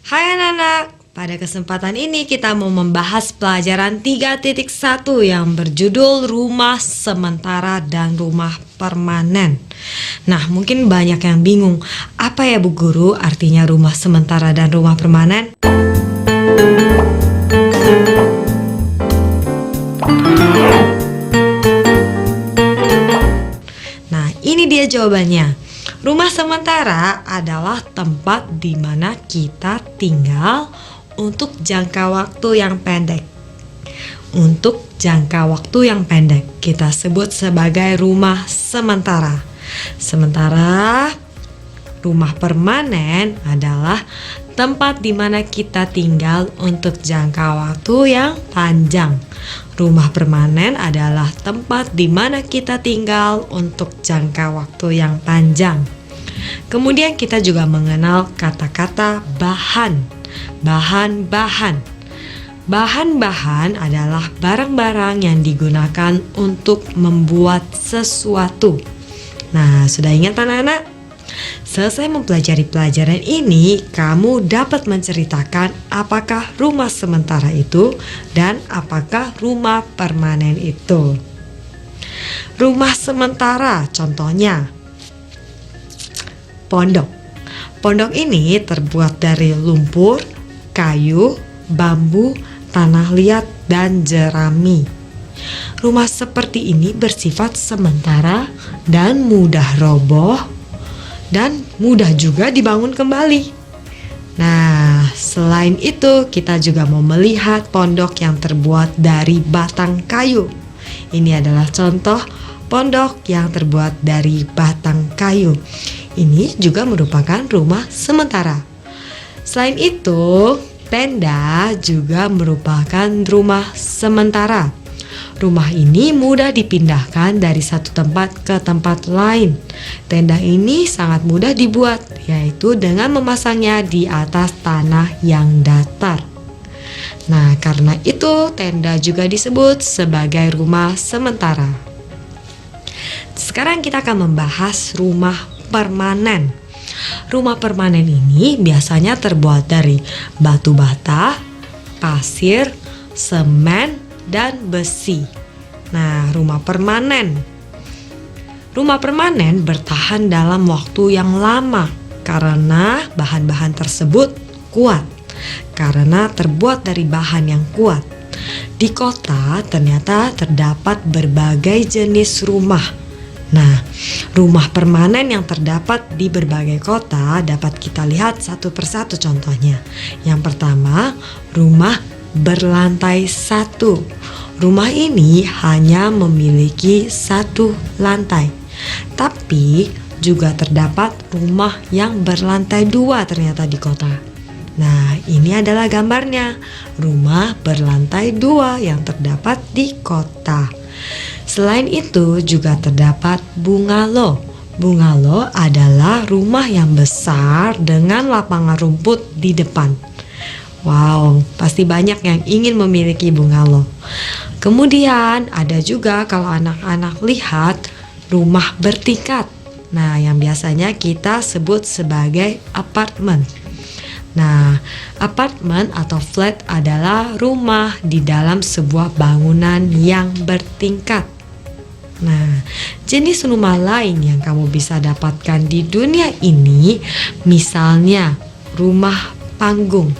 Hai anak-anak, pada kesempatan ini kita mau membahas pelajaran 3.1 yang berjudul rumah sementara dan rumah permanen. Nah, mungkin banyak yang bingung, apa ya Bu Guru artinya rumah sementara dan rumah permanen? Nah, ini dia jawabannya. Rumah sementara adalah tempat di mana kita tinggal untuk jangka waktu yang pendek. Untuk jangka waktu yang pendek, kita sebut sebagai rumah sementara. Sementara rumah permanen adalah tempat di mana kita tinggal untuk jangka waktu yang panjang. Rumah permanen adalah tempat di mana kita tinggal untuk jangka waktu yang panjang. Kemudian kita juga mengenal kata-kata bahan. Bahan-bahan. Bahan-bahan adalah barang-barang yang digunakan untuk membuat sesuatu. Nah, sudah ingat anak-anak? Selesai mempelajari pelajaran ini, kamu dapat menceritakan apakah rumah sementara itu dan apakah rumah permanen itu. Rumah sementara contohnya pondok. Pondok ini terbuat dari lumpur, kayu, bambu, tanah liat, dan jerami. Rumah seperti ini bersifat sementara dan mudah roboh dan mudah juga dibangun kembali. Nah, selain itu kita juga mau melihat pondok yang terbuat dari batang kayu. Ini adalah contoh pondok yang terbuat dari batang kayu. Ini juga merupakan rumah sementara. Selain itu, tenda juga merupakan rumah sementara. Rumah ini mudah dipindahkan dari satu tempat ke tempat lain. Tenda ini sangat mudah dibuat, yaitu dengan memasangnya di atas tanah yang datar. Nah, karena itu tenda juga disebut sebagai rumah sementara. Sekarang kita akan membahas rumah permanen. Rumah permanen ini biasanya terbuat dari batu bata, pasir, semen, dan besi. Nah, rumah permanen bertahan dalam waktu yang lama karena bahan-bahan tersebut kuat. Karena terbuat dari bahan yang kuat. Di kota ternyata terdapat berbagai jenis rumah. Nah, rumah permanen yang terdapat di berbagai kota dapat kita lihat satu persatu contohnya. Yang pertama, rumah berlantai satu. Rumah ini hanya memiliki satu lantai. Tapi juga terdapat rumah yang berlantai dua ternyata di kota. Nah, ini adalah gambarnya. Rumah berlantai dua yang terdapat di kota. Selain itu juga terdapat bungalow. Bungalow adalah rumah yang besar dengan lapangan rumput di depan. Wow, pasti banyak yang ingin memiliki bungalow. Kemudian ada juga kalau anak-anak lihat rumah bertingkat. Nah, yang biasanya kita sebut sebagai apartemen. Nah, apartemen atau flat adalah rumah di dalam sebuah bangunan yang bertingkat. Nah, jenis rumah lain yang kamu bisa dapatkan di dunia ini misalnya rumah panggung.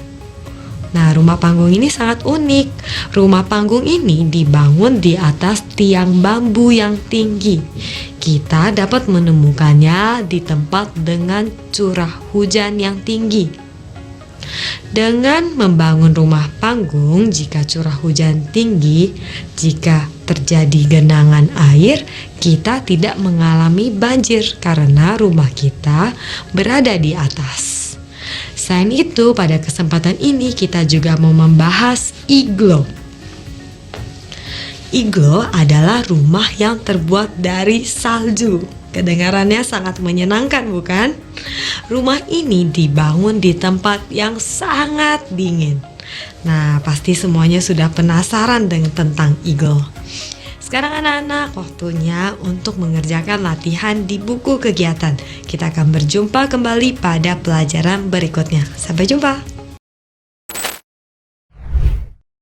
Nah, rumah panggung ini sangat unik. Rumah panggung ini dibangun di atas tiang bambu yang tinggi. Kita dapat menemukannya di tempat dengan curah hujan yang tinggi. Dengan membangun rumah panggung, jika curah hujan tinggi, jika terjadi genangan air, kita tidak mengalami banjir karena rumah kita berada di atas. Selain itu, pada kesempatan ini kita juga mau membahas iglo. Iglo adalah rumah yang terbuat dari salju. Kedengarannya sangat menyenangkan, bukan? Rumah ini dibangun di tempat yang sangat dingin. Nah, pasti semuanya sudah penasaran tentang iglo. Sekarang anak-anak, waktunya untuk mengerjakan latihan di buku kegiatan. Kita akan berjumpa kembali pada pelajaran berikutnya. Sampai jumpa.